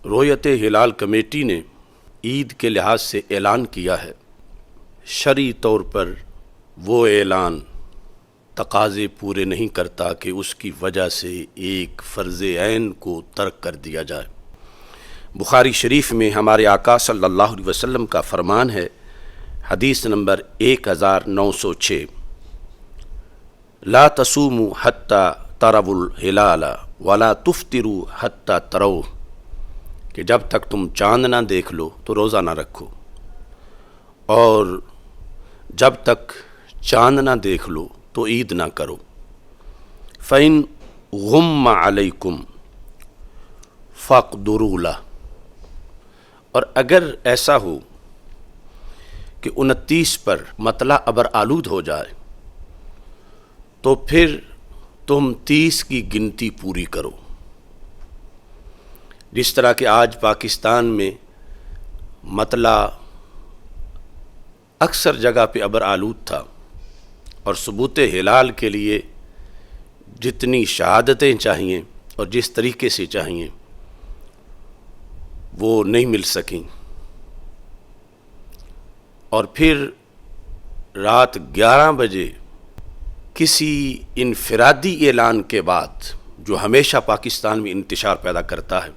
رویت ہلال کمیٹی نے عید کے لحاظ سے اعلان کیا ہے۔ شرعی طور پر وہ اعلان تقاضے پورے نہیں کرتا کہ اس کی وجہ سے ایک فرض عین کو ترک کر دیا جائے۔ بخاری شریف میں ہمارے آقا صلی اللہ علیہ وسلم کا فرمان ہے، حدیث نمبر 1906، لا تصوموا حتی تروا الہلال ولا تفطروا حتی تروہ، کہ جب تک تم چاند نہ دیکھ لو تو روزہ نہ رکھو، اور جب تک چاند نہ دیکھ لو تو عید نہ کرو۔ فَإِنْ غُمَّ عَلَيْكُمْ فَاقْدُرُوا لَهُ، اور اگر ایسا ہو کہ 29 پر مطلع ابر آلود ہو جائے تو پھر تم 30 کی گنتی پوری کرو۔ جس طرح کہ آج پاکستان میں مطلع اکثر جگہ پہ ابر آلود تھا، اور ثبوت ہلال کے لیے جتنی شہادتیں چاہیے اور جس طریقے سے چاہیے وہ نہیں مل سکیں، اور پھر رات 11 بجے کسی انفرادی اعلان کے بعد، جو ہمیشہ پاکستان میں انتشار پیدا کرتا ہے،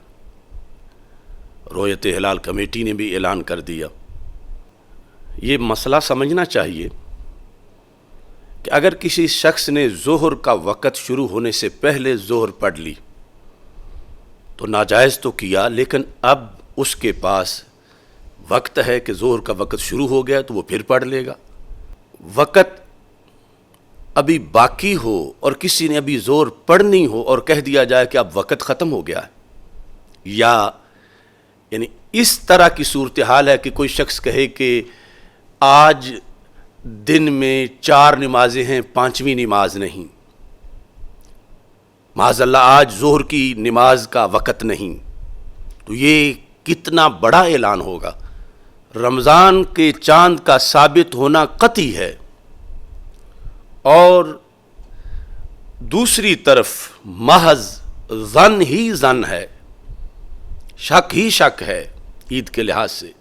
رویت ہلال کمیٹی نے بھی اعلان کر دیا۔ یہ مسئلہ سمجھنا چاہیے کہ اگر کسی شخص نے ظہر کا وقت شروع ہونے سے پہلے ظہر پڑھ لی تو ناجائز تو کیا، لیکن اب اس کے پاس وقت ہے کہ ظہر کا وقت شروع ہو گیا تو وہ پھر پڑھ لے گا۔ وقت ابھی باقی ہو اور کسی نے ابھی ظہر پڑھنی ہو اور کہہ دیا جائے کہ اب وقت ختم ہو گیا ہے، یا یعنی اس طرح کی صورتحال ہے کہ کوئی شخص کہے کہ آج دن میں 4 نمازیں ہیں، 5ویں نماز نہیں، معاذ اللہ آج ظہر کی نماز کا وقت نہیں، تو یہ کتنا بڑا اعلان ہوگا۔ رمضان کے چاند کا ثابت ہونا قطعی ہے، اور دوسری طرف محض ظن ہی ظن ہے، شک ہی شک ہے عید کے لحاظ سے،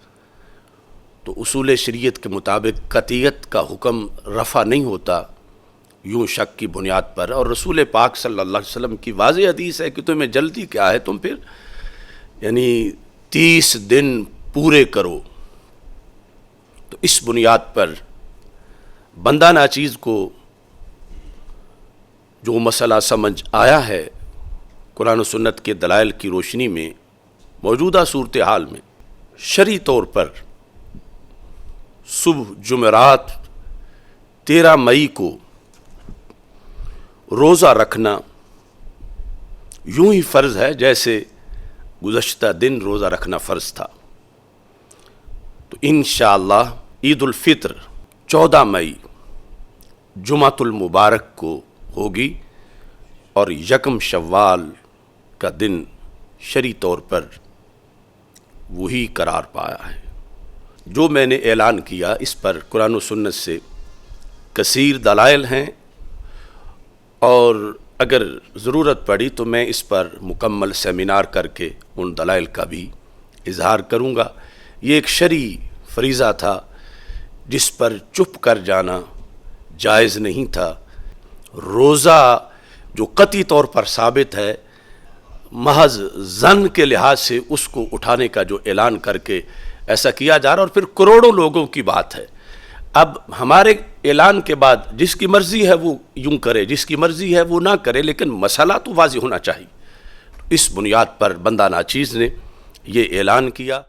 تو اصول شریعت کے مطابق قطعیت کا حکم رفع نہیں ہوتا یوں شک کی بنیاد پر۔ اور رسول پاک صلی اللہ علیہ وسلم کی واضح حدیث ہے کہ تمہیں جلدی کیا ہے، تم پھر یعنی 30 دن پورے کرو۔ تو اس بنیاد پر بندہ ناچیز کو جو مسئلہ سمجھ آیا ہے قرآن و سنت کے دلائل کی روشنی میں، موجودہ صورتحال میں شرعی طور پر صبح جمعرات 13 مئی کو روزہ رکھنا یوں ہی فرض ہے جیسے گزشتہ دن روزہ رکھنا فرض تھا۔ تو انشاءاللہ عید الفطر 14 مئی جمعۃ المبارک کو ہوگی، اور 1 شوال کا دن شرعی طور پر وہی قرار پایا ہے۔ جو میں نے اعلان کیا اس پر قرآن و سنت سے کثیر دلائل ہیں، اور اگر ضرورت پڑی تو میں اس پر مکمل سیمینار کر کے ان دلائل کا بھی اظہار کروں گا۔ یہ ایک شرعی فریضہ تھا جس پر چپ کر جانا جائز نہیں تھا۔ روزہ جو قطعی طور پر ثابت ہے، محض ظن کے لحاظ سے اس کو اٹھانے کا جو اعلان کر کے ایسا کیا جا رہا، اور پھر کروڑوں لوگوں کی بات ہے۔ اب ہمارے اعلان کے بعد جس کی مرضی ہے وہ یوں کرے، جس کی مرضی ہے وہ نہ کرے، لیکن مسئلہ تو واضح ہونا چاہیے۔ اس بنیاد پر بندہ ناچیز نے یہ اعلان کیا۔